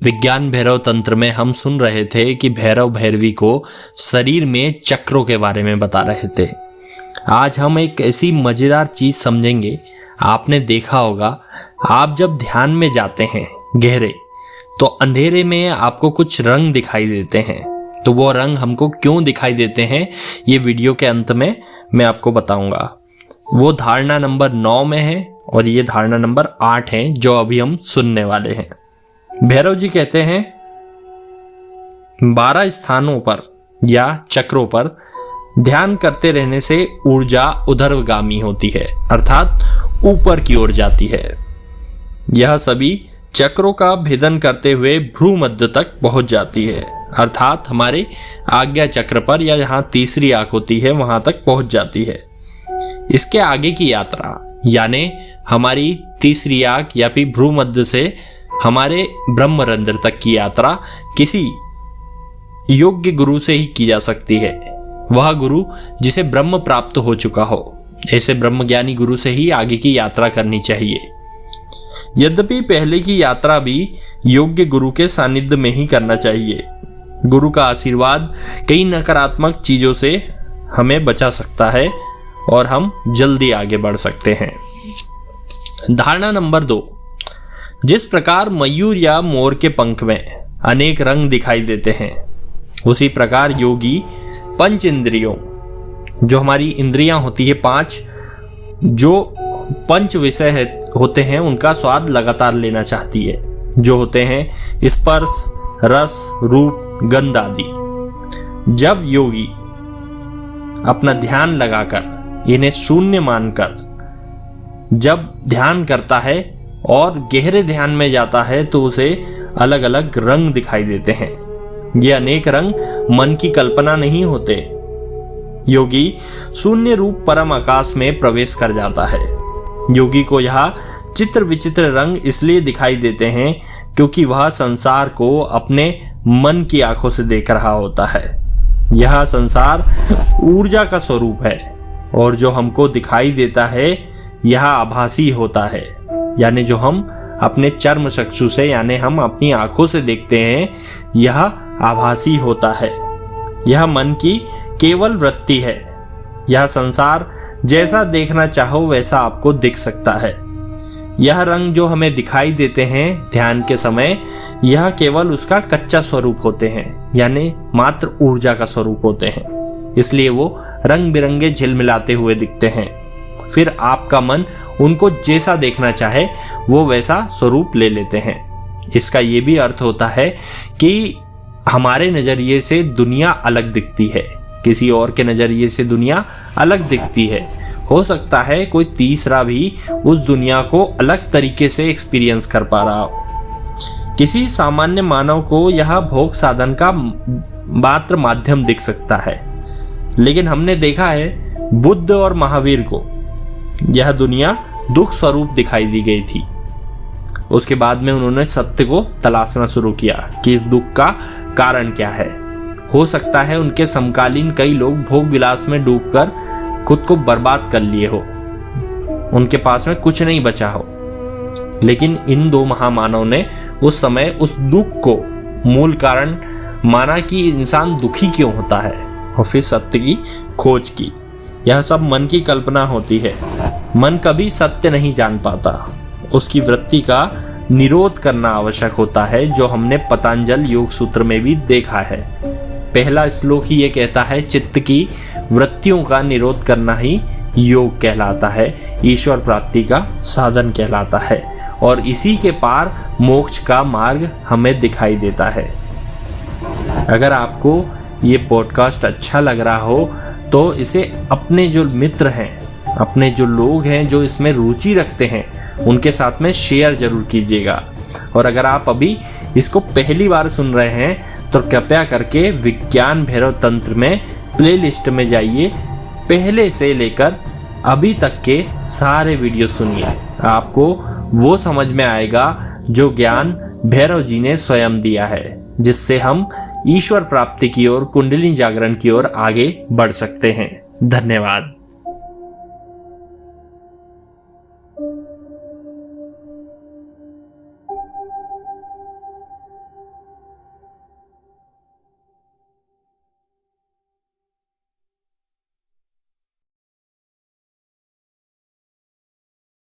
विज्ञान भैरव तंत्र में हम सुन रहे थे कि भैरव भैरवी को शरीर में चक्रों के बारे में बता रहे थे। आज हम एक ऐसी मज़ेदार चीज़ समझेंगे। आपने देखा होगा, आप जब ध्यान में जाते हैं गहरे, तो अंधेरे में आपको कुछ रंग दिखाई देते हैं। तो वो रंग हमको क्यों दिखाई देते हैं, ये वीडियो के अंत में मैं आपको बताऊंगा। वो धारणा नंबर 9 में है और ये धारणा नंबर 8 है जो अभी हम सुनने वाले हैं। भैरव जी कहते हैं 12 स्थानों पर या चक्रों पर ध्यान करते रहने से ऊर्जा उर्ध्वगामी होती है, अर्थात ऊपर की ओर जाती है। यह सभी चक्रों का भेदन करते हुए भ्रू मध्य तक पहुंच जाती है, अर्थात हमारे आज्ञा चक्र पर या जहां तीसरी आंख होती है वहां तक पहुंच जाती है। इसके आगे की यात्रा यानी हमारी तीसरी आंख या फिर भ्रू मध्य से हमारे ब्रह्मरंध्र तक की यात्रा किसी योग्य गुरु से ही की जा सकती है। वह गुरु जिसे ब्रह्म प्राप्त हो चुका हो, ऐसे ब्रह्मज्ञानी गुरु से ही आगे की यात्रा करनी चाहिए। यद्यपि पहले की यात्रा भी योग्य गुरु के सानिध्य में ही करना चाहिए। गुरु का आशीर्वाद कई नकारात्मक चीजों से हमें बचा सकता है और हम जल्दी आगे बढ़ सकते हैं। धारणा नंबर 2, जिस प्रकार मयूर या मोर के पंख में अनेक रंग दिखाई देते हैं, उसी प्रकार योगी पंच इंद्रियों, जो हमारी इंद्रियां होती है 5, जो पंच विषय होते हैं उनका स्वाद लगातार लेना चाहती है, जो होते हैं स्पर्श, रस, रूप, गंध आदि। जब योगी अपना ध्यान लगाकर इन्हें शून्य मानकर जब ध्यान करता है और गहरे ध्यान में जाता है तो उसे अलग अलग रंग दिखाई देते हैं। ये अनेक रंग मन की कल्पना नहीं होते। योगी शून्य रूप परम आकाश में प्रवेश कर जाता है। योगी को यह चित्र विचित्र रंग इसलिए दिखाई देते हैं क्योंकि वह संसार को अपने मन की आंखों से देख रहा होता है। यह संसार ऊर्जा का स्वरूप है और जो हमको दिखाई देता है यह आभासी होता है, यानी जो हम अपने चर्म चक्षु से यानी हम अपनी आंखों से देखते हैं यह आभासी होता है। यह मन की केवल वृत्ति है। यह संसार जैसा देखना चाहो वैसा आपको दिख सकता है। यह रंग जो हमें दिखाई देते हैं ध्यान के समय, यह केवल उसका कच्चा स्वरूप होते हैं, यानी मात्र ऊर्जा का स्वरूप होते हैं। इसलिए वो रंग बिरंगे झिलमिलाते हुए दिखते हैं। फिर आपका मन उनको जैसा देखना चाहे वो वैसा स्वरूप ले लेते हैं। इसका ये भी अर्थ होता है कि हमारे नज़रिए से दुनिया अलग दिखती है, किसी और के नज़रिए से दुनिया अलग दिखती है। हो सकता है कोई तीसरा भी उस दुनिया को अलग तरीके से एक्सपीरियंस कर पा रहा हो। किसी सामान्य मानव को यह भोग साधन का मात्र माध्यम दिख सकता है, लेकिन हमने देखा है बुद्ध और महावीर को यह दुनिया दुख स्वरूप दिखाई दी गई थी। उसके बाद में उन्होंने सत्य को तलाशना शुरू किया कि इस दुख का कारण क्या है। हो सकता है उनके समकालीन कई लोग भोग विलास में डूबकर खुद को बर्बाद कर लिए हो, उनके पास में कुछ नहीं बचा हो, लेकिन इन दो महामानव ने उस समय उस दुख को मूल कारण माना कि इंसान दुखी क्यों होता है और फिर सत्य की खोज की। यह सब मन की कल्पना होती है। मन कभी सत्य नहीं जान पाता। उसकी वृत्ति का निरोध करना आवश्यक होता है, जो हमने पतंजल योग सूत्र में भी देखा है। पहला श्लोक ही ये कहता है, चित्त की वृत्तियों का निरोध करना ही योग कहलाता है, ईश्वर प्राप्ति का साधन कहलाता है, और इसी के पार मोक्ष का मार्ग हमें दिखाई देता है। अगर आपको ये पॉडकास्ट अच्छा लग रहा हो तो इसे अपने जो मित्र हैं, अपने जो लोग हैं जो इसमें रुचि रखते हैं, उनके साथ में शेयर जरूर कीजिएगा। और अगर आप अभी इसको पहली बार सुन रहे हैं तो कृपया करके विज्ञान भैरव तंत्र में प्लेलिस्ट में जाइए, पहले से लेकर अभी तक के सारे वीडियो सुनिए। आपको वो समझ में आएगा जो ज्ञान भैरव जी ने स्वयं दिया है, जिससे हम ईश्वर प्राप्ति की ओर, कुंडलिनी जागरण की ओर आगे बढ़ सकते हैं। धन्यवाद।